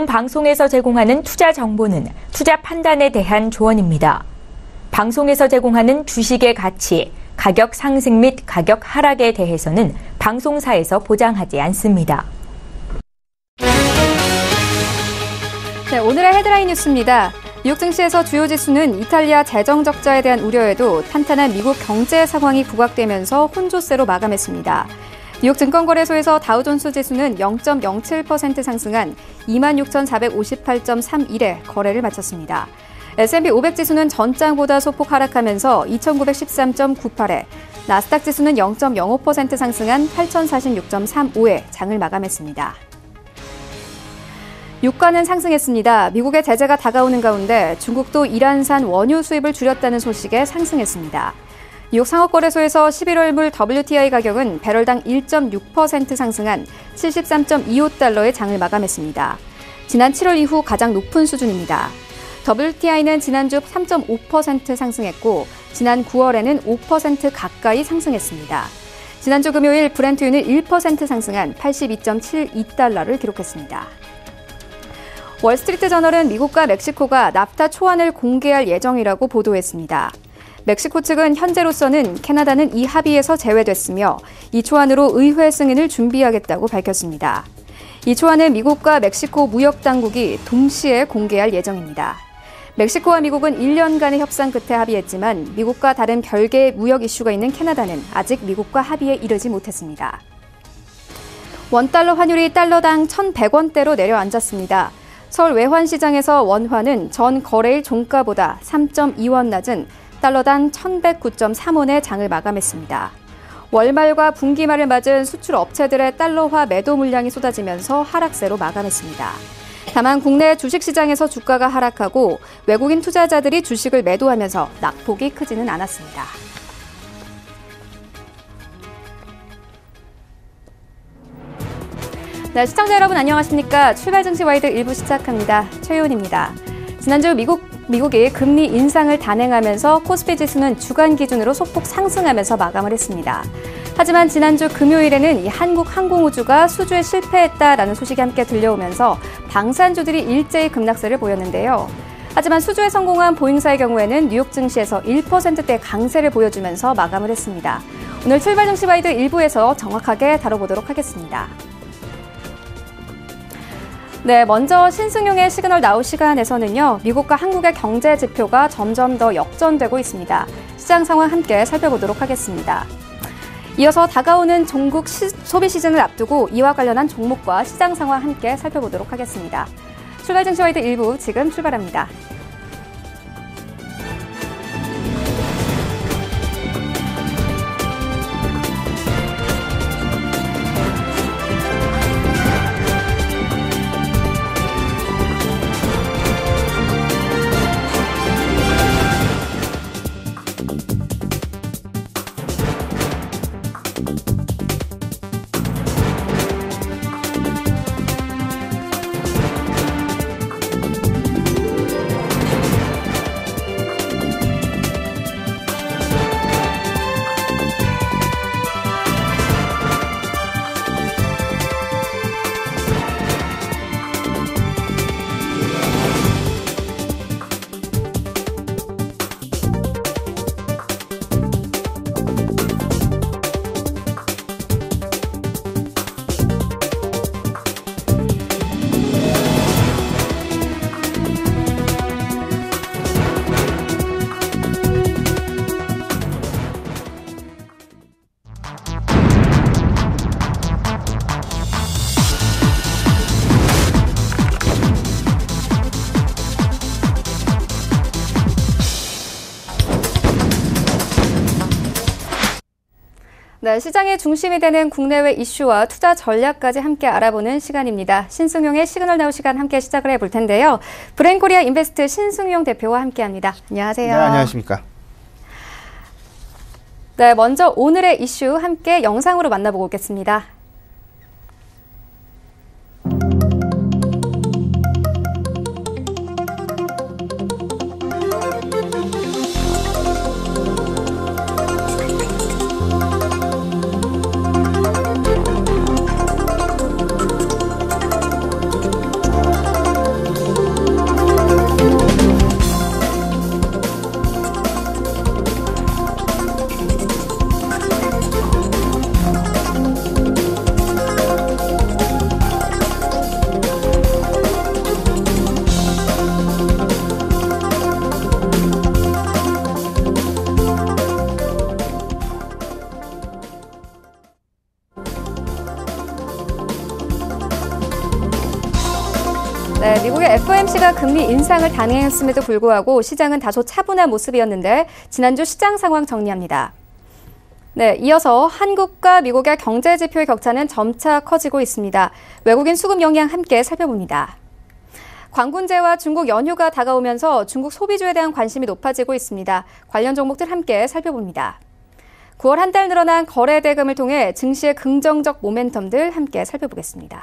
지금 방송에서 제공하는 투자 정보는 투자 판단에 대한 조언입니다. 방송에서 제공하는 주식의 가치, 가격 상승 및 가격 하락에 대해서는 방송사에서 보장하지 않습니다. 네, 오늘의 헤드라인 뉴스입니다. 뉴욕 증시에서 주요 지수는 이탈리아 재정 적자에 대한 우려에도 탄탄한 미국 경제 상황이 부각되면서 혼조세로 마감했습니다. 뉴욕 증권거래소에서 다우존스 지수는 0.07% 상승한 26,458.31에 거래를 마쳤습니다. S&P 500 지수는 전장보다 소폭 하락하면서 2,913.98에, 나스닥 지수는 0.05% 상승한 8,046.35에 장을 마감했습니다. 유가는 상승했습니다. 미국의 제재가 다가오는 가운데 중국도 이란산 원유 수입을 줄였다는 소식에 상승했습니다. 뉴욕 상업거래소에서 11월 물 WTI 가격은 배럴당 1.6% 상승한 73.25달러의 장을 마감했습니다. 지난 7월 이후 가장 높은 수준입니다. WTI는 지난주 3.5% 상승했고 지난 9월에는 5% 가까이 상승했습니다. 지난주 금요일 브렌트유는 1% 상승한 82.72달러를 기록했습니다. 월스트리트 저널은 미국과 멕시코가 납타 초안을 공개할 예정이라고 보도했습니다. 멕시코 측은 현재로서는 캐나다는 이 합의에서 제외됐으며 이 초안으로 의회 승인을 준비하겠다고 밝혔습니다. 이 초안은 미국과 멕시코 무역당국이 동시에 공개할 예정입니다. 멕시코와 미국은 1년간의 협상 끝에 합의했지만 미국과 다른 별개의 무역 이슈가 있는 캐나다는 아직 미국과 합의에 이르지 못했습니다. 원달러 환율이 달러당 1,100원대로 내려앉았습니다. 서울 외환시장에서 원화는 전 거래일 종가보다 3.2원 낮은 달러당 1,109.3원의 장을 마감했습니다. 월말과 분기말을 맞은 수출 업체들의 달러화 매도 물량이 쏟아지면서 하락세로 마감했습니다. 다만 국내 주식시장에서 주가가 하락하고 외국인 투자자들이 주식을 매도하면서 낙폭이 크지는 않았습니다. 네, 시청자 여러분 안녕하십니까? 출발 증시 와이드 1부 시작합니다. 최윤입니다. 지난주 미국이 금리 인상을 단행하면서 코스피 지수는 주간 기준으로 소폭 상승하면서 마감을 했습니다. 하지만 지난주 금요일에는 이 한국항공우주가 수주에 실패했다라는 소식이 함께 들려오면서 방산주들이 일제히 급락세를 보였는데요. 하지만 수주에 성공한 보잉사의 경우에는 뉴욕 증시에서 1%대 강세를 보여주면서 마감을 했습니다. 오늘 출발 증시 와이드 1부에서 정확하게 다뤄보도록 하겠습니다. 네, 먼저 신승용의 시그널 나우 시간에서는요, 미국과 한국의 경제 지표가 점점 더 역전되고 있습니다. 시장 상황 함께 살펴보도록 하겠습니다. 이어서 다가오는 종국 소비 시즌을 앞두고 이와 관련한 종목과 시장 상황 함께 살펴보도록 하겠습니다. 출발 증시 와이드 1부 지금 출발합니다. 네, 시장의 중심이 되는 국내외 이슈와 투자 전략까지 함께 알아보는 시간입니다. 신승용의 시그널 나우 시간 함께 시작을 해볼 텐데요. 브레인코리아 인베스트 신승용 대표와 함께합니다. 안녕하세요. 네, 안녕하십니까. 네, 먼저 오늘의 이슈 함께 영상으로 만나보고 오겠습니다. FOMC가 금리 인상을 단행했음에도 불구하고 시장은 다소 차분한 모습이었는데 지난주 시장 상황 정리합니다. 네, 이어서 한국과 미국의 경제 지표의 격차는 점차 커지고 있습니다. 외국인 수급 영향 함께 살펴봅니다. 광군제와 중국 연휴가 다가오면서 중국 소비주에 대한 관심이 높아지고 있습니다. 관련 종목들 함께 살펴봅니다. 9월 한 달 늘어난 거래 대금을 통해 증시의 긍정적 모멘텀들 함께 살펴보겠습니다.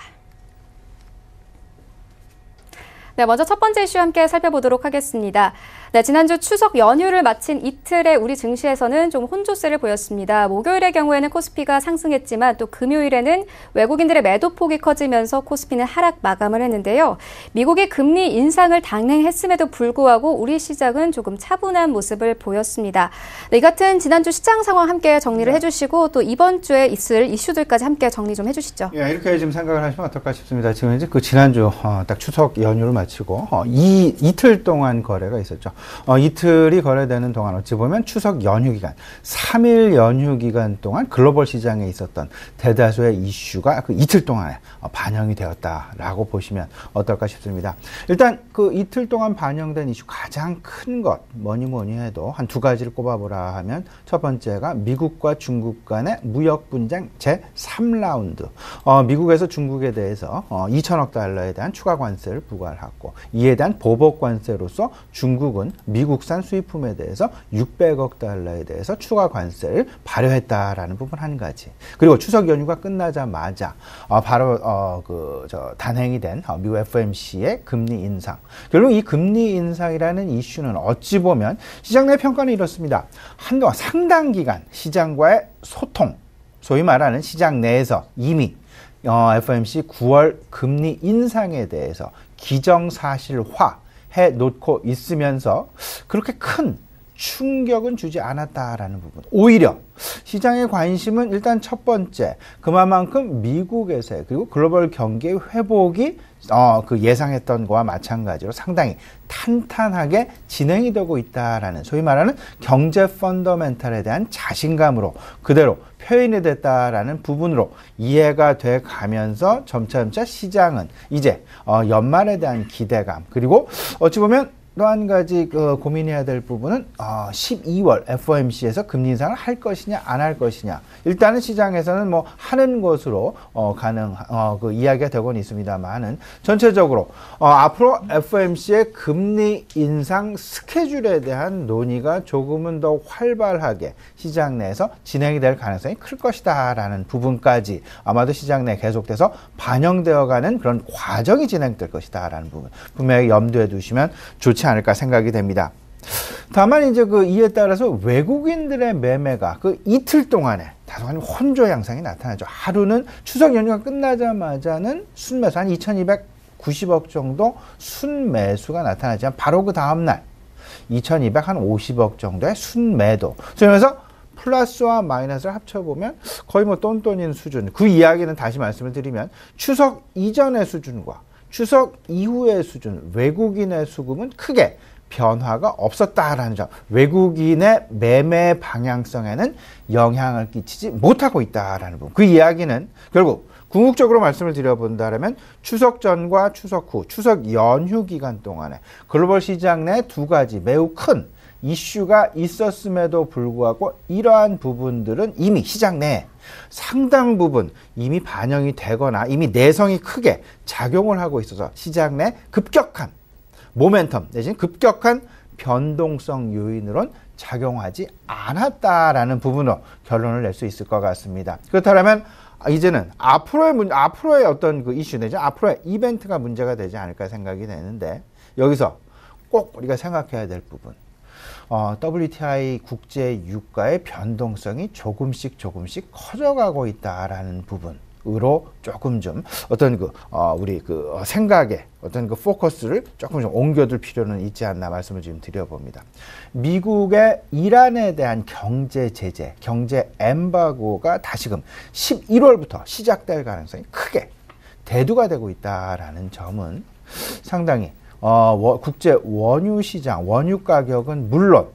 네, 먼저 첫 번째 이슈 함께 살펴보도록 하겠습니다. 네, 지난주 추석 연휴를 마친 이틀에 우리 증시에서는 좀 혼조세를 보였습니다. 목요일의 경우에는 코스피가 상승했지만 또 금요일에는 외국인들의 매도폭이 커지면서 코스피는 하락 마감을 했는데요. 미국의 금리 인상을 단행했음에도 불구하고 우리 시장은 조금 차분한 모습을 보였습니다. 네, 이 같은 지난주 시장 상황 함께 정리를 해주시고 또 이번 주에 있을 이슈들까지 함께 정리 좀 해주시죠. 예, 이렇게 지금 생각을 하시면 어떨까 싶습니다. 지금 이제 그 지난주 딱 추석 연휴를 마치고 이틀 동안 거래가 있었죠. 이틀이 거래되는 동안 어찌 보면 추석 연휴 기간, 3일 연휴 기간 동안 글로벌 시장에 있었던 대다수의 이슈가 그 이틀 동안에 반영이 되었다라고 보시면 어떨까 싶습니다. 일단 그 이틀 동안 반영된 이슈 가장 큰 것 뭐니 해도 한 두 가지를 꼽아보라 하면 첫 번째가 미국과 중국 간의 무역 분쟁 제3라운드. 미국에서 중국에 대해서 2천억 달러에 대한 추가 관세를 부과를 하고 이에 대한 보복 관세로서 중국은 미국산 수입품에 대해서 600억 달러에 대해서 추가 관세를 발효했다라는 부분 한 가지. 그리고 추석 연휴가 끝나자마자 바로 단행이 된 미국 FOMC의 금리 인상. 결국 이 금리 인상이라는 이슈는 어찌 보면 시장 내 평가는 이렇습니다. 한동안 상당 기간 시장과의 소통, 소위 말하는 시장 내에서 이미 FOMC 9월 금리 인상에 대해서 기정사실화해 놓고 있으면서 그렇게 큰 충격은 주지 않았다라는 부분. 오히려 시장의 관심은 일단 첫 번째, 그만큼 미국에서의 그리고 글로벌 경기의 회복이 그 예상했던 거와 마찬가지로 상당히 탄탄하게 진행이 되고 있다라는 소위 말하는 경제 펀더멘탈에 대한 자신감으로 그대로 표현이 됐다라는 부분으로 이해가 돼 가면서 점차 시장은 이제 연말에 대한 기대감 그리고 어찌 보면 또 한 가지 고민해야 될 부분은 12월 FOMC에서 금리 인상을 할 것이냐 안 할 것이냐. 일단은 시장에서는 뭐 하는 것으로 그 이야기가 되곤 있습니다만은 전체적으로 앞으로 FOMC의 금리 인상 스케줄에 대한 논의가 조금은 더 활발하게 시장 내에서 진행이 될 가능성이 클 것이다라는 부분까지 아마도 시장 내에 계속돼서 반영되어가는 그런 과정이 진행될 것이다라는 부분 분명히 염두에 두시면 좋지 않을까 생각이 됩니다. 다만 이제 이에 따라서 외국인들의 매매가 이틀 동안에 다소간 혼조 양상이 나타나죠. 하루는 추석 연휴가 끝나자마자는 순매수 한 2290억 정도 순매수가 나타나지만 바로 그 다음날 2250억 정도의 순매도. 그러면서 플러스와 마이너스를 합쳐보면 거의 뭐 똔똔인 수준. 그 이야기는 다시 말씀을 드리면 추석 이전의 수준과 추석 이후의 수준, 외국인의 수급은 크게 변화가 없었다라는 점. 외국인의 매매 방향성에는 영향을 끼치지 못하고 있다라는 부분. 그 이야기는 결국 궁극적으로 말씀을 드려본다면 추석 전과 추석 후, 추석 연휴 기간 동안에 글로벌 시장 내 두 가지 매우 큰 이슈가 있었음에도 불구하고 이러한 부분들은 이미 시장 내에 상당 부분 이미 반영이 되거나 이미 내성이 크게 작용을 하고 있어서 시장 내 급격한 모멘텀 내지는 급격한 변동성 요인으로는 작용하지 않았다라는 부분으로 결론을 낼 수 있을 것 같습니다. 그렇다면 이제는 앞으로의 어떤 그 이슈 내지 앞으로의 이벤트가 문제가 되지 않을까 생각이 되는데 여기서 꼭 우리가 생각해야 될 부분. WTI 국제 유가의 변동성이 조금씩 커져가고 있다라는 부분으로 조금 좀 어떤 우리 생각에 어떤 포커스를 조금 좀 옮겨둘 필요는 있지 않나 말씀을 지금 드려봅니다. 미국의 이란에 대한 경제 제재, 경제 엠바고가 다시금 11월부터 시작될 가능성이 크게 대두가 되고 있다라는 점은 상당히 국제 원유 시장, 원유 가격은 물론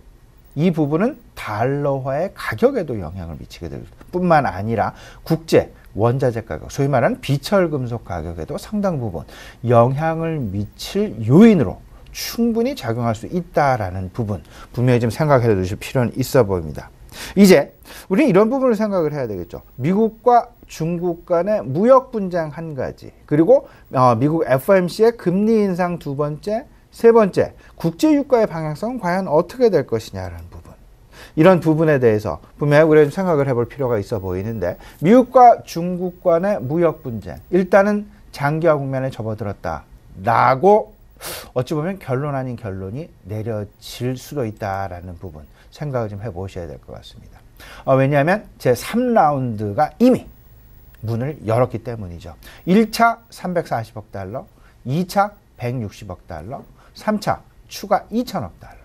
이 부분은 달러화의 가격에도 영향을 미치게 될 뿐만 아니라 국제 원자재 가격, 소위 말하는 비철금속 가격에도 상당 부분 영향을 미칠 요인으로 충분히 작용할 수 있다라는 부분 분명히 좀 생각해 두실 필요는 있어 보입니다. 이제 우리는 이런 부분을 생각을 해야 되겠죠. 미국과 중국 간의 무역 분쟁 한 가지, 그리고 미국 FOMC의 금리 인상 두 번째, 세 번째, 국제 유가의 방향성은 과연 어떻게 될 것이냐라는 부분. 이런 부분에 대해서 분명히 우리가 좀 생각을 해볼 필요가 있어 보이는데, 미국과 중국 간의 무역 분쟁, 일단은 장기화 국면에 접어들었다라고 어찌 보면 결론 아닌 결론이 내려질 수도 있다라는 부분 생각을 좀 해보셔야 될 것 같습니다. 왜냐하면 제3라운드가 이미 문을 열었기 때문이죠. 1차 340억 달러, 2차 160억 달러, 3차 추가 2천억 달러.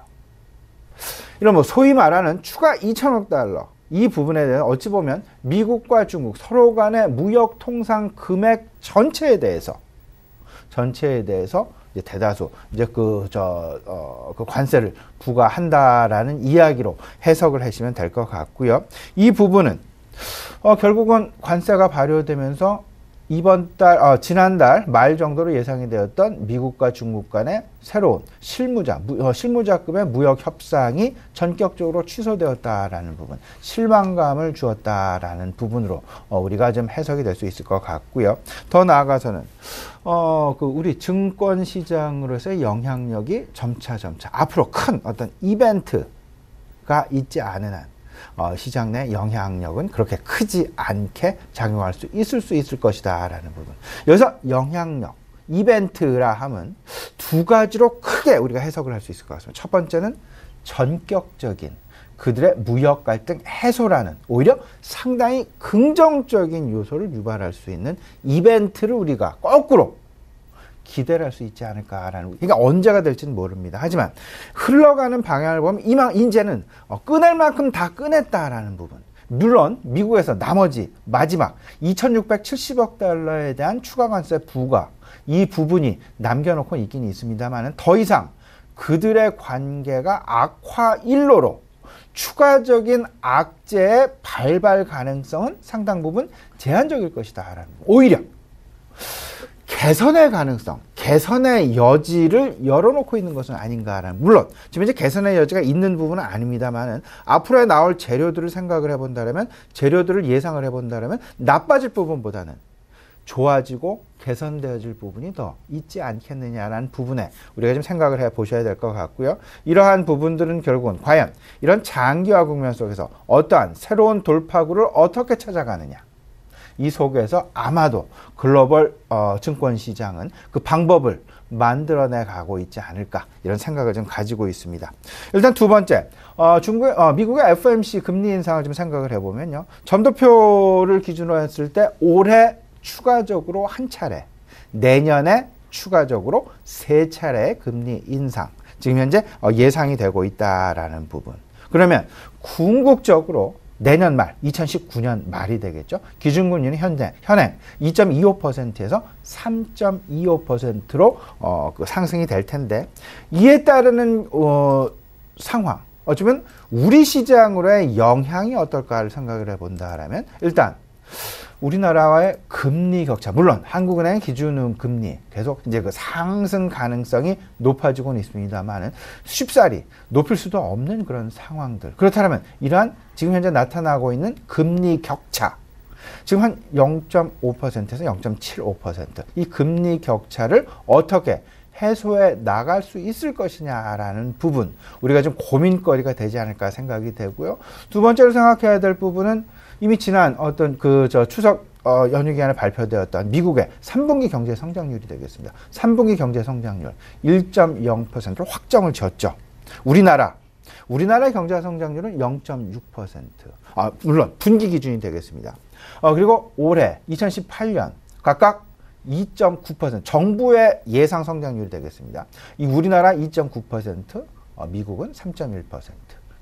이런 소위 말하는 추가 2천억 달러, 이 부분에 대해서 어찌 보면 미국과 중국 서로 간의 무역 통상 금액 전체에 대해서 이제 대다수 이제 그 관세를 부과한다라는 이야기로 해석을 하시면 될 것 같고요. 이 부분은 결국은 관세가 발효되면서 지난달 말 정도로 예상이 되었던 미국과 중국 간의 새로운 실무자급의 무역 협상이 전격적으로 취소되었다라는 부분, 실망감을 주었다라는 부분으로 우리가 좀 해석이 될 수 있을 것 같고요. 더 나아가서는 우리 증권 시장으로서의 영향력이 점차 앞으로 큰 어떤 이벤트가 있지 않은 한 시장 내 영향력은 그렇게 크지 않게 작용할 수 있을 것이다 라는 부분. 여기서 영향력, 이벤트라 함은 두 가지로 크게 우리가 해석을 할 수 있을 것 같습니다. 첫 번째는 전격적인 그들의 무역 갈등 해소라는, 오히려 상당히 긍정적인 요소를 유발할 수 있는 이벤트를 우리가 거꾸로 기대를 할 수 있지 않을까라는, 그러니까 언제가 될지는 모릅니다. 하지만 흘러가는 방향을 보면 이제는 꺼낼 만큼 다 꺼냈다라는 부분. 물론 미국에서 나머지 마지막 2,670억 달러에 대한 추가 관세 부과, 이 부분이 남겨놓고 있긴 있습니다만 더 이상 그들의 관계가 악화 일로로 추가적인 악재의 발발 가능성은 상당 부분 제한적일 것이다라는, 오히려 개선의 가능성, 개선의 여지를 열어놓고 있는 것은 아닌가라는, 물론 지금 이제 개선의 여지가 있는 부분은 아닙니다만은 앞으로 나올 재료들을 생각을 해본다면, 재료들을 예상을 해본다면 나빠질 부분보다는 좋아지고 개선되어질 부분이 더 있지 않겠느냐라는 부분에 우리가 좀 생각을 해보셔야 될 것 같고요. 이러한 부분들은 결국은 과연 이런 장기화 국면 속에서 어떠한 새로운 돌파구를 어떻게 찾아가느냐, 이 속에서 아마도 글로벌 증권시장은 그 방법을 만들어내 가고 있지 않을까, 이런 생각을 좀 가지고 있습니다. 일단 두 번째, 미국의 FOMC 금리 인상을 좀 생각을 해보면요, 점도표를 기준으로 했을 때 올해 추가적으로 한 차례, 내년에 추가적으로 세 차례의 금리 인상, 지금 현재 예상이 되고 있다라는 부분. 그러면 궁극적으로 내년 말, 2019년 말이 되겠죠. 기준금리는 현행 2.25%에서 3.25%로 상승이 될 텐데, 이에 따르는 상황, 어쩌면 우리 시장으로의 영향이 어떨까를 생각을 해본다라면, 일단 우리나라와의 금리 격차, 물론 한국은행 기준 금리 계속 이제 그 상승 가능성이 높아지고는 있습니다만은 쉽사리 높일 수도 없는 그런 상황들. 그렇다면 이러한 지금 현재 나타나고 있는 금리 격차, 지금 한 0.5%에서 0.75%, 이 금리 격차를 어떻게 해소해 나갈 수 있을 것이냐라는 부분, 우리가 좀 고민거리가 되지 않을까 생각이 되고요. 두 번째로 생각해야 될 부분은 이미 지난 추석 연휴 기간에 발표되었던 미국의 3분기 경제 성장률이 되겠습니다. 3분기 경제 성장률 1.0%로 확정을 지었죠. 우리나라의 경제 성장률은 0.6%. 물론 분기 기준이 되겠습니다. 그리고 올해 2018년 각각 2.9%, 정부의 예상 성장률이 되겠습니다. 이 우리나라 2.9%, 미국은 3.1%.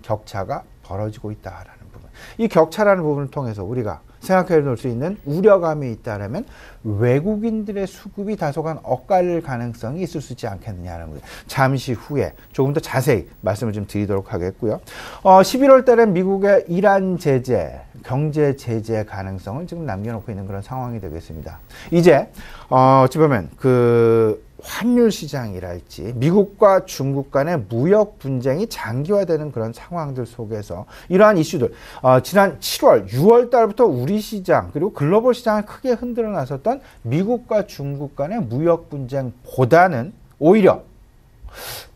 격차가 벌어지고 있다라는 부분. 이 격차라는 부분을 통해서 우리가 생각해 볼 수 있는 우려감이 있다면 외국인들의 수급이 다소간 엇갈릴 가능성이 있을 수 있지 않겠느냐는 거예요. 잠시 후에 조금 더 자세히 말씀을 좀 드리도록 하겠고요. 11월 달에 미국의 이란 제재, 경제 제재 가능성을 지금 남겨놓고 있는 그런 상황이 되겠습니다. 이제 어찌 보면 그 환율 시장이랄지 미국과 중국 간의 무역 분쟁이 장기화되는 그런 상황들 속에서 이러한 이슈들 지난 7월, 6월 달부터 우리 시장 그리고 글로벌 시장을 크게 흔들어 놨었던 미국과 중국 간의 무역 분쟁보다는 오히려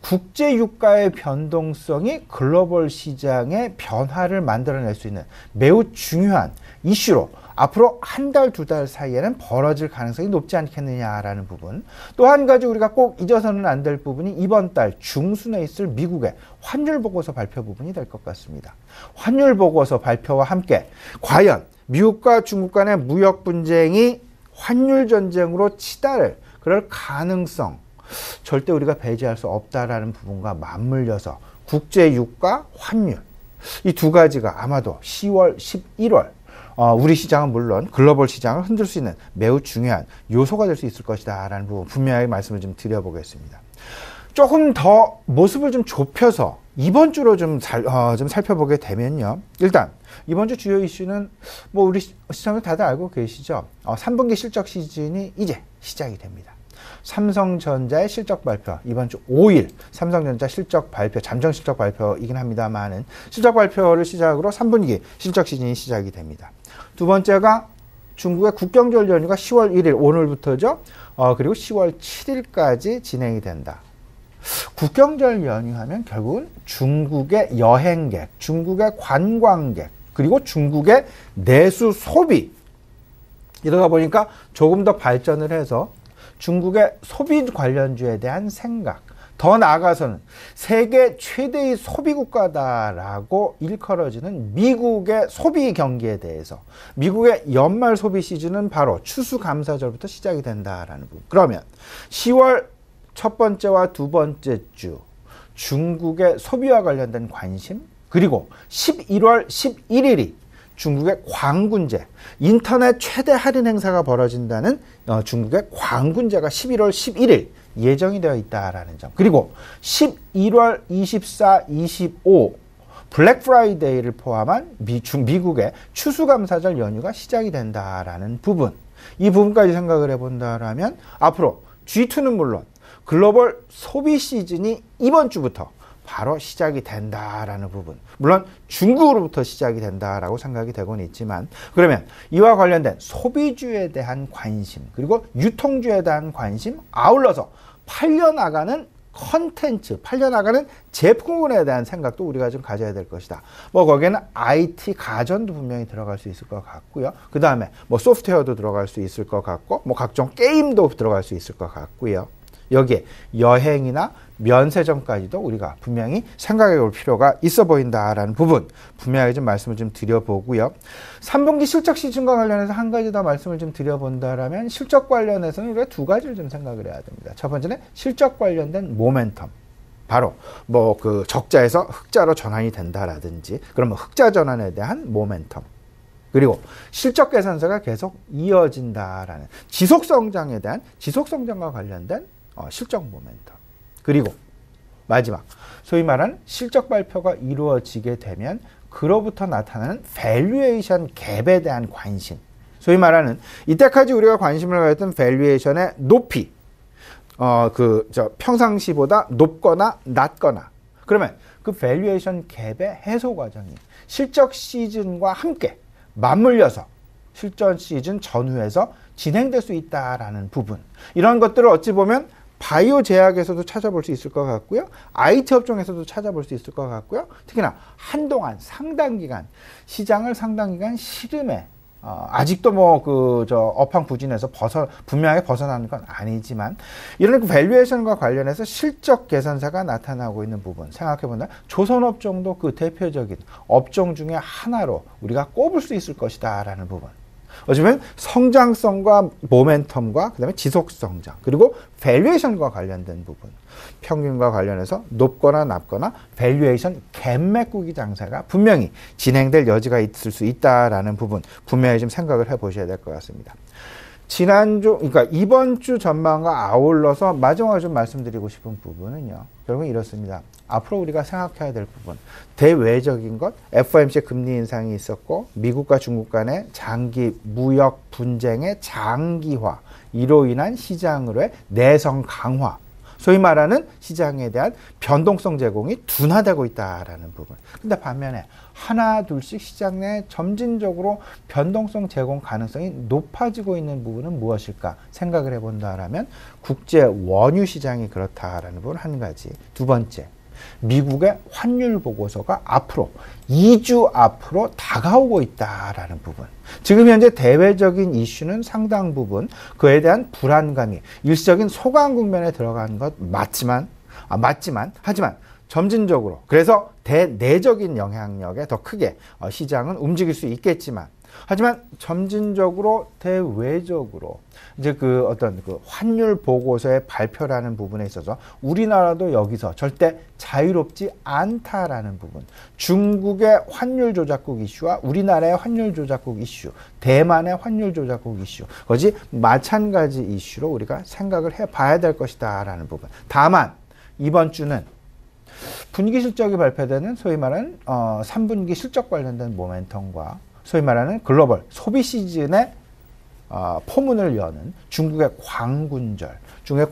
국제 유가의 변동성이 글로벌 시장의 변화를 만들어낼 수 있는 매우 중요한 이슈로 앞으로 한 달, 두 달 사이에는 벌어질 가능성이 높지 않겠느냐라는 부분. 또 한 가지 우리가 꼭 잊어서는 안 될 부분이 이번 달 중순에 있을 미국의 환율 보고서 발표 부분이 될 것 같습니다. 환율 보고서 발표와 함께 과연 미국과 중국 간의 무역 분쟁이 환율 전쟁으로 치달을 그럴 가능성 절대 우리가 배제할 수 없다라는 부분과 맞물려서 국제 유가, 환율 이 두 가지가 아마도 10월, 11월 우리 시장은 물론 글로벌 시장을 흔들 수 있는 매우 중요한 요소가 될 수 있을 것이다 라는 부분 분명하게 말씀을 좀 드려보겠습니다. 조금 더 모습을 좀 좁혀서 이번 주로 좀 살펴보게 되면요. 일단 이번 주 주요 이슈는 뭐 우리 시청자 다들 알고 계시죠. 3분기 실적 시즌이 이제 시작이 됩니다. 삼성전자의 실적 발표 이번 주 5일 삼성전자 실적 발표 잠정 실적 발표이긴 합니다만은 실적 발표를 시작으로 3분기 실적 시즌이 시작이 됩니다. 두 번째가 중국의 국경절 연휴가 10월 1일 오늘부터죠. 그리고 10월 7일까지 진행이 된다. 국경절 연휴하면 결국은 중국의 여행객, 중국의 관광객, 그리고 중국의 내수 소비 이러다 보니까 조금 더 발전을 해서 중국의 소비 관련주에 대한 생각, 더 나아가서는 세계 최대의 소비 국가다라고 일컬어지는 미국의 소비 경기에 대해서 미국의 연말 소비 시즌은 바로 추수감사절부터 시작이 된다라는 부분. 그러면 10월 첫 번째와 두 번째 주 중국의 소비와 관련된 관심, 그리고 11월 11일이 중국의 광군제, 인터넷 최대 할인 행사가 벌어진다는 중국의 광군제가 11월 11일 예정이 되어 있다라는 점. 그리고 11월 24, 25 블랙 프라이데이를 포함한 미국의 추수감사절 연휴가 시작이 된다라는 부분. 이 부분까지 생각을 해본다라면 앞으로 G2는 물론 글로벌 소비 시즌이 이번 주부터 바로 시작이 된다라는 부분. 물론 중국으로부터 시작이 된다라고 생각이 되고는 있지만 그러면 이와 관련된 소비주에 대한 관심 그리고 유통주에 대한 관심 아울러서 팔려나가는 컨텐츠, 팔려나가는 제품군에 대한 생각도 우리가 좀 가져야 될 것이다. 뭐 거기에는 IT 가전도 분명히 들어갈 수 있을 것 같고요. 그 다음에 뭐 소프트웨어도 들어갈 수 있을 것 같고 뭐 각종 게임도 들어갈 수 있을 것 같고요. 여기에 여행이나 면세점까지도 우리가 분명히 생각해 볼 필요가 있어 보인다라는 부분 분명하게 좀 말씀을 좀 드려보고요. 3분기 실적 시즌과 관련해서 한 가지 더 말씀을 좀 드려본다라면 실적 관련해서는 우리가 두 가지를 좀 생각을 해야 됩니다. 첫 번째는 실적 관련된 모멘텀. 바로 뭐 그 적자에서 흑자로 전환이 된다라든지 그러면 흑자 전환에 대한 모멘텀. 그리고 실적 개선세가 계속 이어진다라는 지속 성장에 대한 지속 성장과 관련된 실적 모멘텀. 그리고 마지막 소위 말하는 실적 발표가 이루어지게 되면 그로부터 나타나는 밸류에이션 갭에 대한 관심. 소위 말하는 이때까지 우리가 관심을 가졌던 밸류에이션의 높이 평상시보다 높거나 낮거나 그러면 그 밸류에이션 갭의 해소 과정이 실적 시즌과 함께 맞물려서 실전 시즌 전후에서 진행될 수 있다라는 부분. 이런 것들을 어찌 보면 바이오 제약에서도 찾아볼 수 있을 것 같고요. IT 업종에서도 찾아볼 수 있을 것 같고요. 특히나 한동안 상당 기간 시장을 상당 기간 시름에 아직도 업황부진에서 분명하게 벗어나는 건 아니지만 이런 그 밸류에이션과 관련해서 실적 개선세가 나타나고 있는 부분 생각해본다. 조선업종도 그 대표적인 업종 중에 하나로 우리가 꼽을 수 있을 것이다라는 부분. 어쩌면 성장성과 모멘텀과 그다음에 지속성장 그리고 밸류에이션과 관련된 부분 평균과 관련해서 높거나 낮거나 밸류에이션 갭 메꾸기 장세가 분명히 진행될 여지가 있을 수 있다라는 부분 분명히 좀 생각을 해보셔야 될 것 같습니다. 그러니까 이번 주 전망과 아울러서 마지막으로 좀 말씀드리고 싶은 부분은요. 결국은 이렇습니다. 앞으로 우리가 생각해야 될 부분. 대외적인 것, FOMC 금리 인상이 있었고, 미국과 중국 간의 장기 무역 분쟁의 장기화, 이로 인한 시장으로의 내성 강화, 소위 말하는 시장에 대한 변동성 제공이 둔화되고 있다라는 부분. 근데 반면에 하나 둘씩 시장 내 점진적으로 변동성 제공 가능성이 높아지고 있는 부분은 무엇일까 생각을 해본다라면 국제 원유 시장이 그렇다라는 부분 한 가지. 두 번째, 미국의 환율 보고서가 앞으로 2주 앞으로 다가오고 있다라는 부분. 지금 현재 대외적인 이슈는 상당 부분 그에 대한 불안감이 일시적인 소강 국면에 들어간 것 맞지만 하지만 점진적으로 그래서 대내적인 영향력에 더 크게 시장은 움직일 수 있겠지만 하지만 점진적으로 대외적으로 이제 그 어떤 그 환율 보고서의 발표라는 부분에 있어서 우리나라도 여기서 절대 자유롭지 않다라는 부분. 중국의 환율 조작국 이슈와 우리나라의 환율 조작국 이슈, 대만의 환율 조작국 이슈, 그것이 마찬가지 이슈로 우리가 생각을 해봐야 될 것이다라는 부분. 다만 이번 주는 분기 실적이 발표되는 소위 말하는 3분기 실적 관련된 모멘텀과 소위 말하는 글로벌 소비 시즌의 포문을 여는 중국의 광군절, 중국의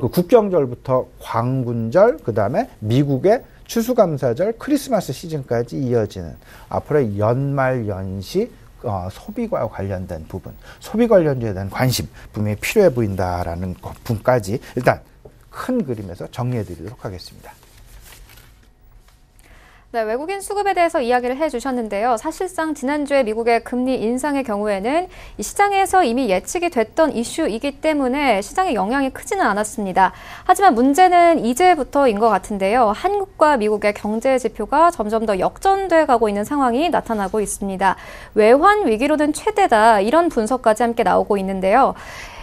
그 국경절부터 광군절, 그 다음에 미국의 추수감사절, 크리스마스 시즌까지 이어지는 앞으로의 연말 연시 소비와 관련된 부분, 소비 관련주에 대한 관심 분명히 필요해 보인다라는 부분까지 일단 큰 그림에서 정리해 드리도록 하겠습니다. 네, 외국인 수급에 대해서 이야기를 해주셨는데요. 사실상 지난주에 미국의 금리 인상의 경우에는 이 시장에서 이미 예측이 됐던 이슈이기 때문에 시장에 영향이 크지는 않았습니다. 하지만 문제는 이제부터인 것 같은데요. 한국과 미국의 경제 지표가 점점 더 역전돼 가고 있는 상황이 나타나고 있습니다. 외환 위기로는 최대다, 이런 분석까지 함께 나오고 있는데요.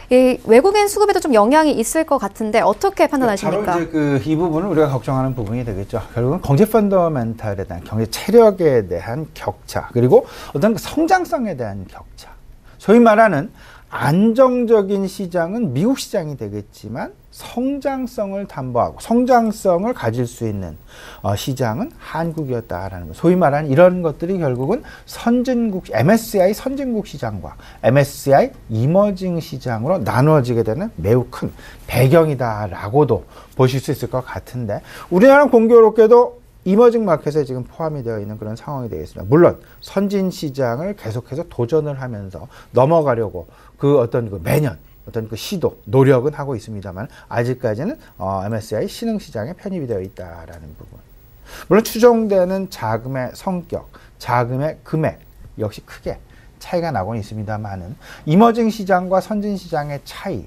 이 외국인 수급에도 좀 영향이 있을 것 같은데 어떻게 판단하십니까? 바로 이제 이 부분은 우리가 걱정하는 부분이 되겠죠. 결국은 경제 펀더멘탈에 대한 경제 체력에 대한 격차, 그리고 어떤 성장성에 대한 격차. 소위 말하는 안정적인 시장은 미국 시장이 되겠지만 성장성을 담보하고 성장성을 가질 수 있는 시장은 한국이었다라는 것. 소위 말하는 이런 것들이 결국은 MSCI 선진국 시장과 MSCI 이머징 시장으로 나누어지게 되는 매우 큰 배경이다라고도 보실 수 있을 것 같은데, 우리나라는 공교롭게도 이머징 마켓에 지금 포함이 되어 있는 그런 상황이 되겠습니다. 물론 선진 시장을 계속해서 도전을 하면서 넘어가려고 매년 어떤 그 시도, 노력은 하고 있습니다만 아직까지는 MSCI 신흥 시장에 편입이 되어 있다라는 부분. 물론 추정되는 자금의 성격, 자금의 금액 역시 크게 차이가 나고는 있습니다만은 이머징 시장과 선진 시장의 차이,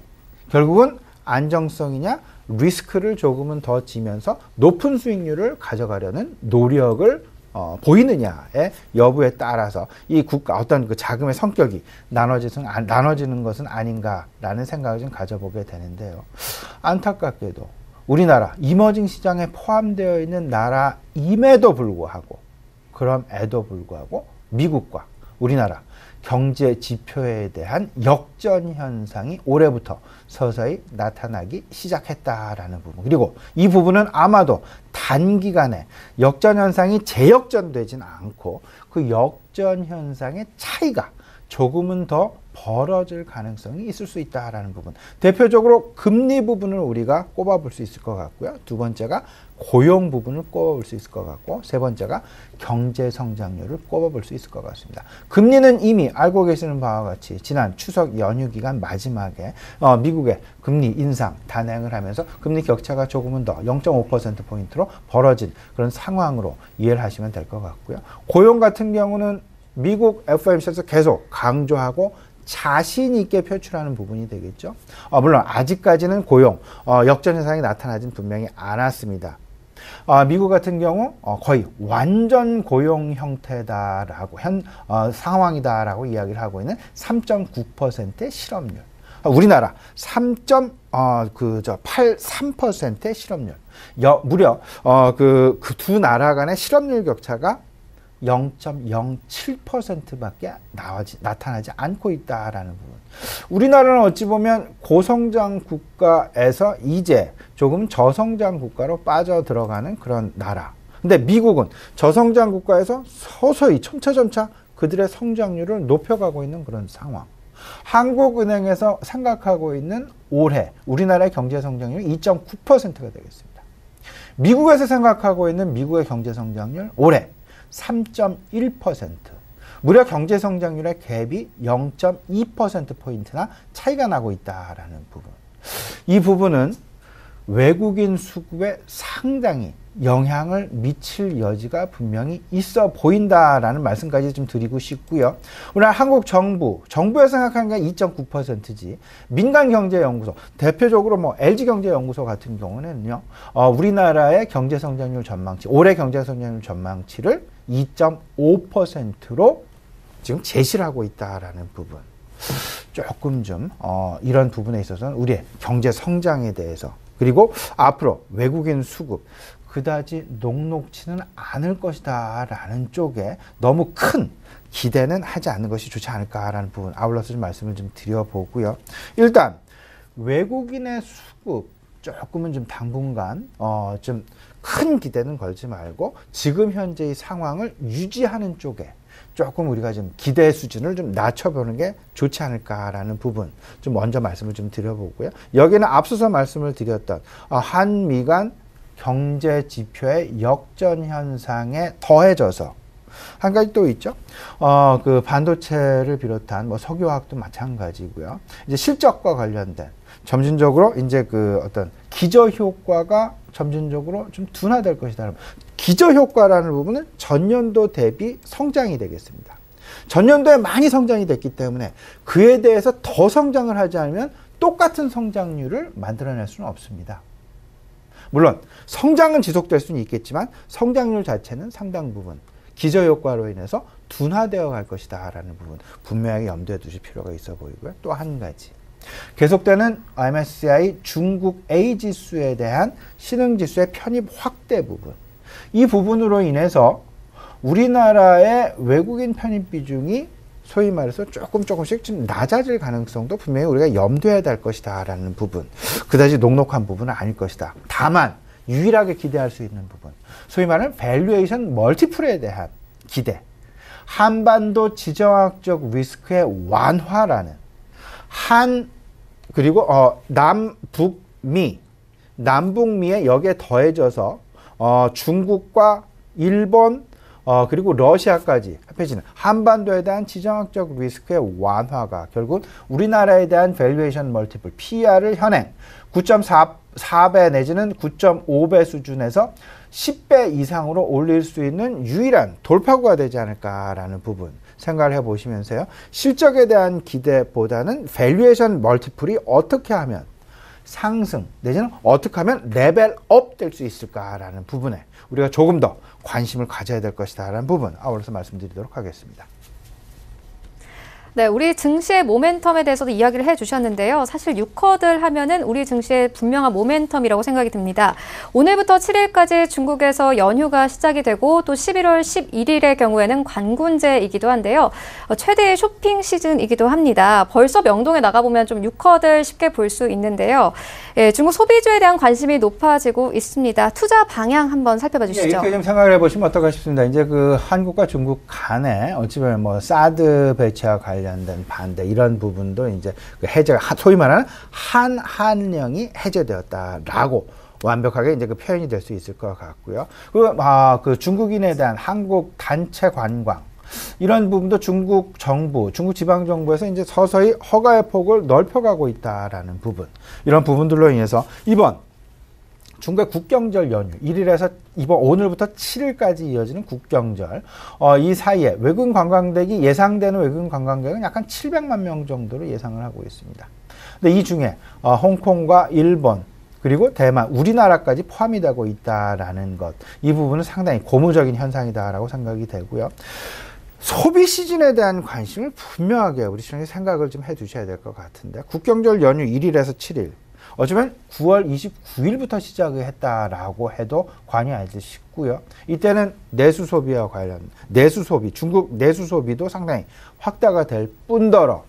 결국은 안정성이냐 리스크를 조금은 더 지면서 높은 수익률을 가져가려는 노력을 보이느냐의 여부에 따라서 이 국가 어떤 그 자금의 성격이 나눠지는 것은 아닌가라는 생각을 좀 가져보게 되는데요. 안타깝게도 우리나라 이머징 시장에 포함되어 있는 나라임에도 불구하고 미국과 우리나라 경제 지표에 대한 역전 현상이 올해부터 서서히 나타나기 시작했다라는 부분. 그리고 이 부분은 아마도 단기간에 역전 현상이 재역전되진 않고 그 역전 현상의 차이가 조금은 더 벌어질 가능성이 있을 수 있다라는 부분. 대표적으로 금리 부분을 우리가 꼽아볼 수 있을 것 같고요. 두 번째가 고용 부분을 꼽아볼 수 있을 것 같고, 세 번째가 경제 성장률을 꼽아볼 수 있을 것 같습니다. 금리는 이미 알고 계시는 바와 같이 지난 추석 연휴 기간 마지막에 미국의 금리 인상 단행을 하면서 금리 격차가 조금은 더 0.5%포인트로 벌어진 그런 상황으로 이해를 하시면 될 것 같고요. 고용 같은 경우는 미국 FOMC에서 계속 강조하고 자신 있게 표출하는 부분이 되겠죠. 물론 아직까지는 고용 역전 현상이 나타나진 분명히 않았습니다. 미국 같은 경우 거의 완전 고용 형태다라고 상황이다라고 이야기를 하고 있는 3.9%의 실업률. 우리나라 3.83%의 실업률. 무려 그 두 나라 간의 실업률 격차가 0.07%밖에 나타나지 않고 있다라는 부분. 우리나라는 어찌 보면 고성장 국가에서 이제 조금 저성장 국가로 빠져 들어가는 그런 나라. 근데 미국은 저성장 국가에서 서서히 점차 그들의 성장률을 높여가고 있는 그런 상황. 한국은행에서 생각하고 있는 올해 우리나라의 경제 성장률이 2.9%가 되겠습니다. 미국에서 생각하고 있는 미국의 경제 성장률 올해 3.1%. 무려 경제 성장률의 갭이 0.2%포인트나 차이가 나고 있다라는 부분. 이 부분은 외국인 수급에 상당히 영향을 미칠 여지가 분명히 있어 보인다라는 말씀까지 좀 드리고 싶고요. 우리나라 한국 정부에서 생각하는 게 2.9%지 민간경제연구소, 대표적으로 뭐 LG경제연구소 같은 경우는요, 우리나라의 경제성장률 전망치, 올해 경제성장률 전망치를 2.5%로 지금 제시를 하고 있다라는 부분. 조금 좀 이런 부분에 있어서는 우리의 경제 성장에 대해서, 그리고 앞으로 외국인 수급 그다지 녹록치는 않을 것이다 라는 쪽에 너무 큰 기대는 하지 않는 것이 좋지 않을까라는 부분, 아울러서 좀 말씀을 좀 드려보고요. 일단 외국인의 수급 조금은 좀 당분간 좀 큰 기대는 걸지 말고 지금 현재의 상황을 유지하는 쪽에 조금 우리가 좀 기대 수준을 좀 낮춰보는 게 좋지 않을까라는 부분 좀 먼저 말씀을 좀 드려보고요. 여기는 앞서서 말씀을 드렸던 한미 간 경제 지표의 역전 현상에 더해져서 한 가지 또 있죠. 그 반도체를 비롯한 뭐 석유화학도 마찬가지고요. 이제 실적과 관련된 점진적으로 이제 그 어떤 기저 효과가 점진적으로 좀 둔화될 것이다. 기저 효과라는 부분은 전년도 대비 성장이 되겠습니다. 전년도에 많이 성장이 됐기 때문에 그에 대해서 더 성장을 하지 않으면 똑같은 성장률을 만들어낼 수는 없습니다. 물론 성장은 지속될 수는 있겠지만 성장률 자체는 상당 부분 기저 효과로 인해서 둔화되어 갈 것이다 라는 부분 분명하게 염두에 두실 필요가 있어 보이고요. 또 한 가지, 계속되는 MSCI 중국 A지수에 대한 신흥지수의 편입 확대 부분, 이 부분으로 인해서 우리나라의 외국인 편입 비중이 소위 말해서 조금씩 좀 낮아질 가능성도 분명히 우리가 염두해야 될 것이다 라는 부분, 그다지 녹록한 부분은 아닐 것이다. 다만 유일하게 기대할 수 있는 부분, 소위 말하는 밸류에이션 멀티플에 대한 기대, 한반도 지정학적 리스크의 완화라는 그리고 남북미에 여기에 더해져서 중국과 일본 그리고 러시아까지 합해지는 한반도에 대한 지정학적 리스크의 완화가 결국 우리나라에 대한 밸류에이션 멀티플 PER을 현행 9.4배 내지는 9.5배 수준에서 10배 이상으로 올릴 수 있는 유일한 돌파구가 되지 않을까라는 부분 생각을 해보시면서요. 실적에 대한 기대보다는 밸류에이션 멀티플이 어떻게 하면 상승 내지는 어떻게 하면 레벨업 될 수 있을까라는 부분에 우리가 조금 더 관심을 가져야 될 것이다 라는 부분 아울러서 말씀드리도록 하겠습니다. 네, 우리 증시의 모멘텀에 대해서도 이야기를 해주셨는데요. 사실 6쿼들 하면은 우리 증시의 분명한 모멘텀이라고 생각이 듭니다. 오늘부터 7일까지 중국에서 연휴가 시작이 되고 또 11월 11일의 경우에는 관군제이기도 한데요. 최대의 쇼핑 시즌이기도 합니다. 벌써 명동에 나가보면 좀 6쿼들 쉽게 볼 수 있는데요. 예, 중국 소비주에 대한 관심이 높아지고 있습니다. 투자 방향 한번 살펴봐 주시죠. 이렇게 좀 생각을 해보시면 어떨까 싶습니다. 이제 그 한국과 중국 간에 어찌 보면 뭐 사드 배치와 관련된 반대 이런 부분도 이제 그 해제가 소위 말하는 한한령이 해제되었다라고 완벽하게 이제 그 표현이 될 수 있을 것 같고요. 그리고 그 중국인에 대한 한국 단체 관광 이런 부분도 중국 정부, 중국 지방 정부에서 이제 서서히 허가의 폭을 넓혀가고 있다라는 부분, 이런 부분들로 인해서 이번 중국의 국경절 연휴 1일에서 오늘부터 7일까지 이어지는 국경절 이 사이에 외국인 관광객이 예상되는 외국인 관광객은 약간 700만 명 정도로 예상을 하고 있습니다. 근데 이 중에 홍콩과 일본 그리고 대만, 우리나라까지 포함이 되고 있다라는 것, 이 부분은 상당히 고무적인 현상이다라고 생각이 되고요. 소비 시즌에 대한 관심을 분명하게 우리 시청자 생각을 좀 해두셔야 될 것 같은데, 국경절 연휴 1일에서 7일 어쩌면 9월 29일부터 시작을 했다라고 해도 과언이 아니지 싶고요. 이때는 내수 소비와 관련, 내수 소비, 중국 내수 소비도 상당히 확대가 될 뿐더러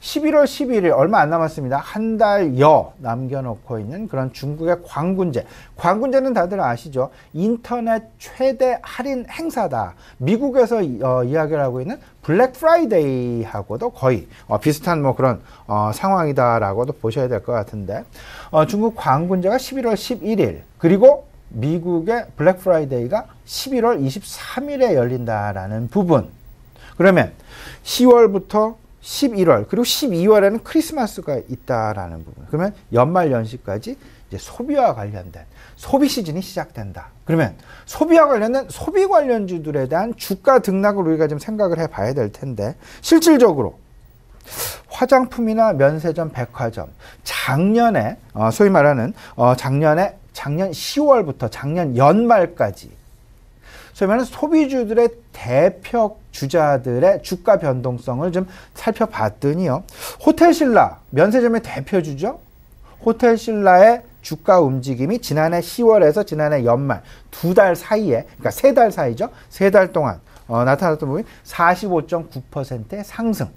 11월 11일 얼마 안 남았습니다. 한 달여 남겨놓고 있는 그런 중국의 광군제. 광군제는 다들 아시죠? 인터넷 최대 할인 행사다. 미국에서 이야기를 하고 있는 블랙 프라이데이하고도 거의 비슷한 뭐 그런 상황이다라고도 보셔야 될 것 같은데 중국 광군제가 11월 11일 그리고 미국의 블랙 프라이데이가 11월 23일에 열린다라는 부분. 그러면 10월부터 11월 그리고 12월에는 크리스마스가 있다라는 부분. 그러면 연말 연시까지 이제 소비와 관련된 소비 시즌이 시작된다. 그러면 소비와 관련된 소비 관련주들에 대한 주가 등락을 우리가 좀 생각을 해봐야 될 텐데 실질적으로 화장품이나 면세점, 백화점 작년에 소위 말하는 작년 10월부터 작년 연말까지 소위 말하는 소비주들의 대표 주자들의 주가 변동성을 좀 살펴봤더니요. 호텔신라, 면세점의 대표주죠. 호텔신라의 주가 움직임이 지난해 10월에서 지난해 연말 2달 사이에, 그러니까 3달 사이죠. 3달 동안 나타났던 부분이 45.9%의 상승.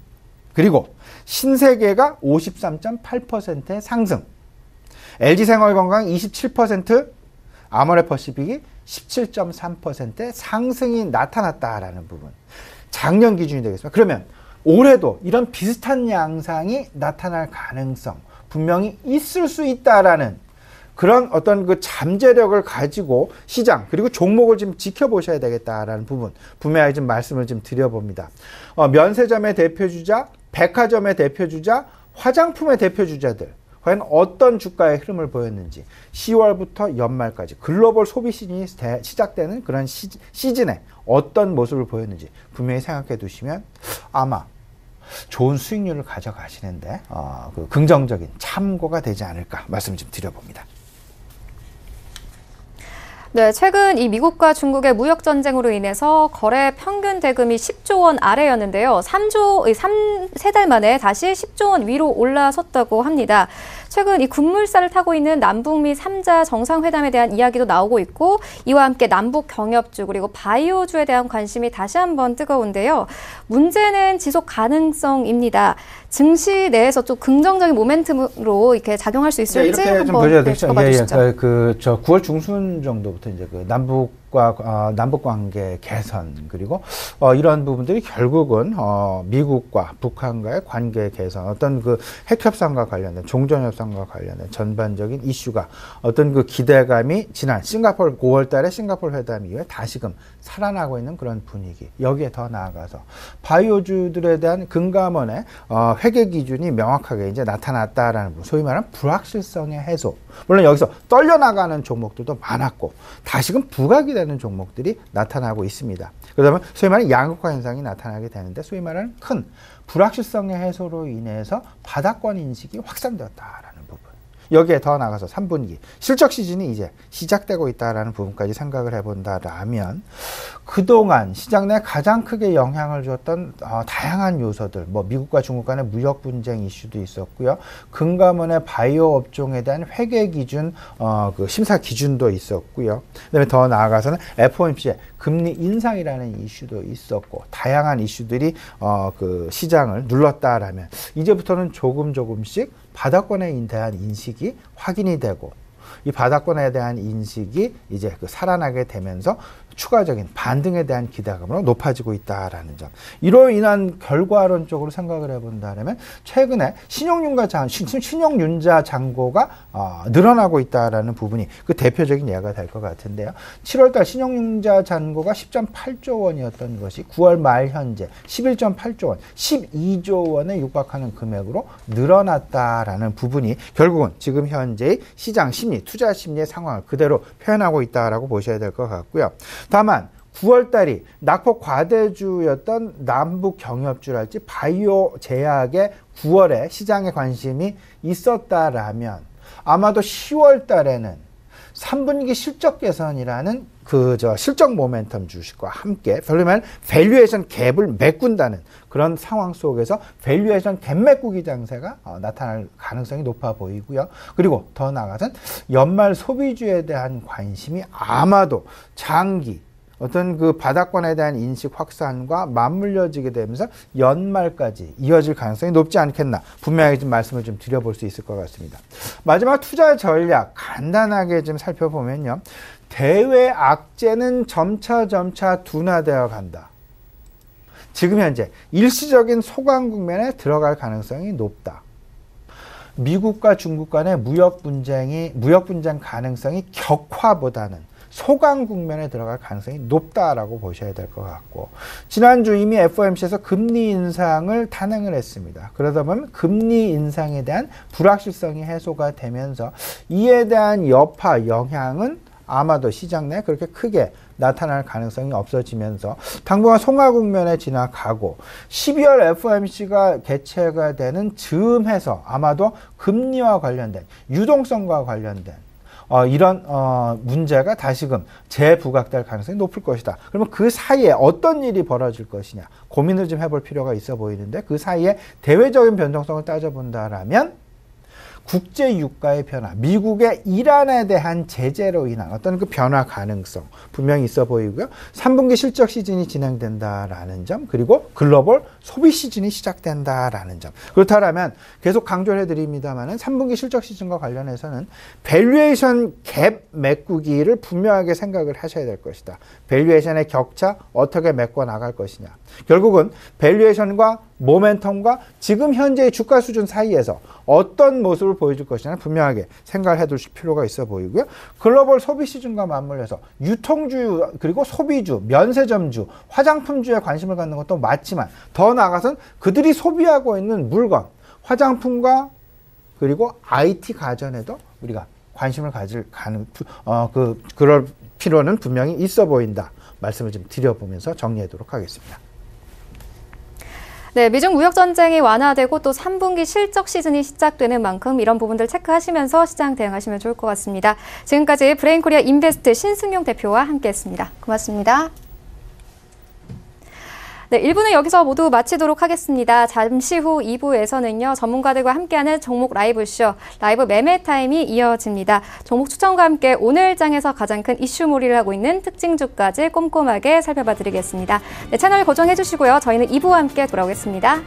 그리고 신세계가 53.8%의 상승. LG생활건강 27%, 아모레퍼시픽이 17.3%의 상승이 나타났다라는 부분. 작년 기준이 되겠습니다. 그러면 올해도 이런 비슷한 양상이 나타날 가능성 분명히 있을 수 있다라는 그런 어떤 그 잠재력을 가지고 시장 그리고 종목을 좀 지켜보셔야 되겠다라는 부분 분명히 좀 말씀을 좀 드려봅니다. 면세점의 대표주자, 백화점의 대표주자, 화장품의 대표주자들 과연 어떤 주가의 흐름을 보였는지 10월부터 연말까지 글로벌 소비 시즌이 시작되는 그런 시즌에 어떤 모습을 보였는지 분명히 생각해 두시면 아마 좋은 수익률을 가져가시는데 그 긍정적인 참고가 되지 않을까 말씀 좀 드려봅니다. 네, 최근 이 미국과 중국의 무역 전쟁으로 인해서 거래 평균 대금이 10조 원 아래였는데요. 3달 만에 다시 10조 원 위로 올라섰다고 합니다. 최근 이 급물살을 타고 있는 남북미 3자 정상회담에 대한 이야기도 나오고 있고 이와 함께 남북 경협주 그리고 바이오주에 대한 관심이 다시 한번 뜨거운데요. 문제는 지속 가능성입니다. 증시 내에서 좀 긍정적인 모멘텀으로 이렇게 작용할 수 있을지 이렇게 좀 보셔야 되죠. 9월 중순 정도부터 이제 그 남북 관계 개선 그리고 이런 부분들이 결국은 미국과 북한과의 관계 개선 어떤 그 핵 협상과 관련된 종전 협상과 관련된 전반적인 이슈가 어떤 그 기대감이 지난 9월 달에 싱가포르 회담 이후에 다시금 살아나고 있는 그런 분위기. 여기에 더 나아가서 바이오주들에 대한 금감원의 회계 기준이 명확하게 이제 나타났다라는 부분. 소위 말하는 불확실성의 해소. 물론 여기서 떨려나가는 종목들도 많았고 다시금 부각이 되는 종목들이 나타나고 있습니다. 그러다 보면 소위 말하는 양극화 현상이 나타나게 되는데 소위 말하는 큰 불확실성의 해소로 인해서 바닥권 인식이 확산되었다라는 부분. 여기에 더 나가서 3분기 실적 시즌이 이제 시작되고 있다라는 부분까지 생각을 해본다라면 그동안 시장 내 가장 크게 영향을 주었던 다양한 요소들, 뭐 미국과 중국 간의 무역 분쟁 이슈도 있었고요. 금감원의 바이오 업종에 대한 회계 기준, 그 심사 기준도 있었고요. 그다음에 더 나아가서는 FOMC의 금리 인상이라는 이슈도 있었고 다양한 이슈들이 그 시장을 눌렀다라면 이제부터는 조금씩 바닥권에 대한 인식이 확인이 되고 이 바닥권에 대한 인식이 이제 그 살아나게 되면서 추가적인 반등에 대한 기대감으로 높아지고 있다라는 점. 이로 인한 결과론적으로 생각을 해본다면 최근에 신용융자 잔고가 늘어나고 있다라는 부분이 그 대표적인 예가 될 것 같은데요. 7월달 신용융자 잔고가 10.8조 원이었던 것이 9월 말 현재 11.8조 원, 12조 원에 육박하는 금액으로 늘어났다라는 부분이 결국은 지금 현재의 시장 심리, 투자 심리의 상황을 그대로 표현하고 있다라고 보셔야 될 것 같고요. 다만 9월달이 낙폭 과대주였던 남북 경협주랄지 바이오 제약의 9월에 시장에 관심이 있었다라면 아마도 10월달에는 3분기 실적 개선이라는 실적 모멘텀 주식과 함께 별로면 밸류에이션 갭을 메꾼다는 그런 상황 속에서 밸류에이션 갭 메꾸기 장세가 나타날 가능성이 높아 보이고요. 그리고 더 나아가서는 연말 소비주에 대한 관심이 아마도 장기 어떤 그 바닥권에 대한 인식 확산과 맞물려지게 되면서 연말까지 이어질 가능성이 높지 않겠나 분명히 좀 말씀을 좀 드려볼 수 있을 것 같습니다. 마지막 투자 전략 간단하게 좀 살펴보면요. 대외 악재는 점차 둔화되어 간다. 지금 현재 일시적인 소강 국면에 들어갈 가능성이 높다. 미국과 중국 간의 무역 분쟁 가능성이 격화보다는 소강 국면에 들어갈 가능성이 높다라고 보셔야 될 것 같고, 지난주 이미 FOMC에서 금리 인상을 단행을 했습니다. 그러다 보면 금리 인상에 대한 불확실성이 해소가 되면서 이에 대한 여파, 영향은 아마도 시장 내에 그렇게 크게 나타날 가능성이 없어지면서 당분간 송하 국면에 지나가고 12월 FOMC가 개최가 되는 즈음해서 아마도 금리와 관련된 유동성과 관련된 이런 문제가 다시금 재부각될 가능성이 높을 것이다. 그러면 그 사이에 어떤 일이 벌어질 것이냐 고민을 좀 해볼 필요가 있어 보이는데, 그 사이에 대외적인 변동성을 따져본다라면 국제 유가의 변화, 미국의 이란에 대한 제재로 인한 어떤 그 변화 가능성 분명히 있어 보이고요. 3분기 실적 시즌이 진행된다라는 점, 그리고 글로벌 소비 시즌이 시작된다라는 점. 그렇다면 계속 강조를 해드립니다만은 3분기 실적 시즌과 관련해서는 밸류에이션 갭 메꾸기를 분명하게 생각을 하셔야 될 것이다. 밸류에이션의 격차 어떻게 메꿔 나갈 것이냐. 결국은 밸류에이션과 모멘텀과 지금 현재의 주가 수준 사이에서 어떤 모습을 보여줄 것이냐는 분명하게 생각을 해두실 필요가 있어 보이고요. 글로벌 소비 시즌과 맞물려서 유통주 그리고 소비주, 면세점주, 화장품주에 관심을 갖는 것도 맞지만 더 나아가서는 그들이 소비하고 있는 물건, 화장품과 그리고 IT 가전에도 우리가 관심을 그럴 필요는 분명히 있어 보인다. 말씀을 좀 드려보면서 정리하도록 하겠습니다. 네, 미중 무역 전쟁이 완화되고 또 3분기 실적 시즌이 시작되는 만큼 이런 부분들 체크하시면서 시장 대응하시면 좋을 것 같습니다. 지금까지 브레인코리아 인베스트 신승용 대표와 함께했습니다. 고맙습니다. 네, 1부는 여기서 모두 마치도록 하겠습니다. 잠시 후 2부에서는요, 전문가들과 함께하는 종목 라이브쇼, 라이브 매매 타임이 이어집니다. 종목 추천과 함께 오늘 장에서 가장 큰 이슈몰이를 하고 있는 특징주까지 꼼꼼하게 살펴봐 드리겠습니다. 네, 채널 고정해 주시고요. 저희는 2부와 함께 돌아오겠습니다.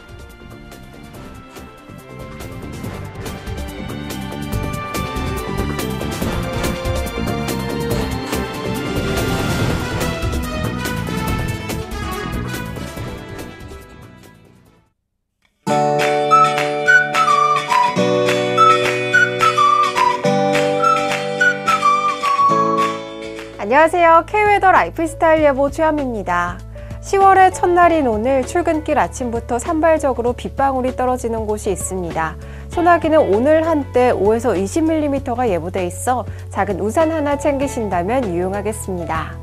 안녕하세요. K웨더 라이프스타일 예보 최현미입니다. 10월의 첫날인 오늘 출근길 아침부터 산발적으로 빗방울이 떨어지는 곳이 있습니다. 소나기는 오늘 한때 5에서 20mm가 예보돼 있어 작은 우산 하나 챙기신다면 유용하겠습니다.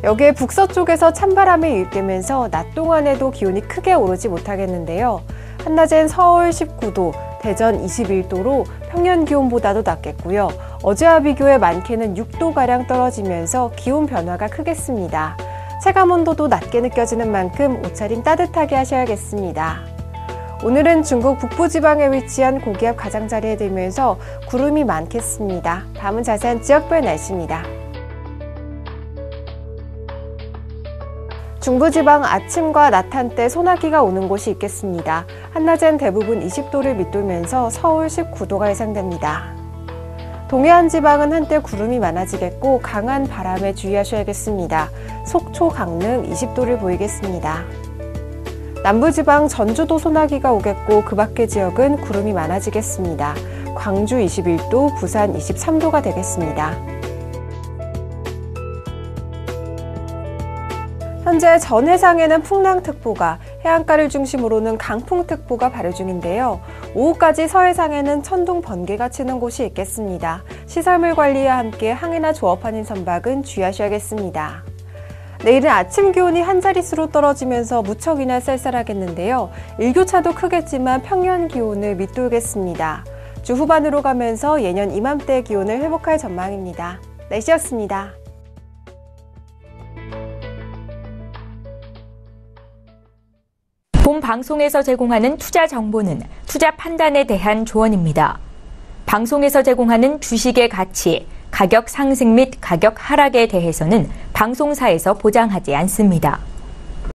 여기에 북서쪽에서 찬바람이 유입되면서 낮 동안에도 기온이 크게 오르지 못하겠는데요. 한낮엔 서울 19도, 대전 21도로 평년 기온보다도 낮겠고요. 어제와 비교해 많게는 6도가량 떨어지면서 기온 변화가 크겠습니다. 체감온도도 낮게 느껴지는 만큼 옷차림 따뜻하게 하셔야겠습니다. 오늘은 중국 북부지방에 위치한 고기압 가장자리에 들면서 구름이 많겠습니다. 다음은 자세한 지역별 날씨입니다. 중부지방 아침과 낮 한때 소나기가 오는 곳이 있겠습니다. 한낮엔 대부분 20도를 밑돌면서 서울 19도가 예상됩니다. 동해안 지방은 한때 구름이 많아지겠고 강한 바람에 주의하셔야겠습니다. 속초, 강릉 20도를 보이겠습니다. 남부지방 전주도 소나기가 오겠고 그 밖의 지역은 구름이 많아지겠습니다. 광주 21도, 부산 23도가 되겠습니다. 현재 전 해상에는 풍랑특보가, 해안가를 중심으로는 강풍특보가 발효 중인데요. 오후까지 서해상에는 천둥, 번개가 치는 곳이 있겠습니다. 시설물 관리와 함께 항해나 조업하는 선박은 주의하셔야겠습니다. 내일은 아침 기온이 한 자릿수로 떨어지면서 무척이나 쌀쌀하겠는데요. 일교차도 크겠지만 평년 기온을 밑돌겠습니다. 주 후반으로 가면서 예년 이맘때 기온을 회복할 전망입니다. 날씨였습니다. 본 방송에서 제공하는 투자 정보는 투자 판단에 대한 조언입니다. 방송에서 제공하는 주식의 가치, 가격 상승 및 가격 하락에 대해서는 방송사에서 보장하지 않습니다.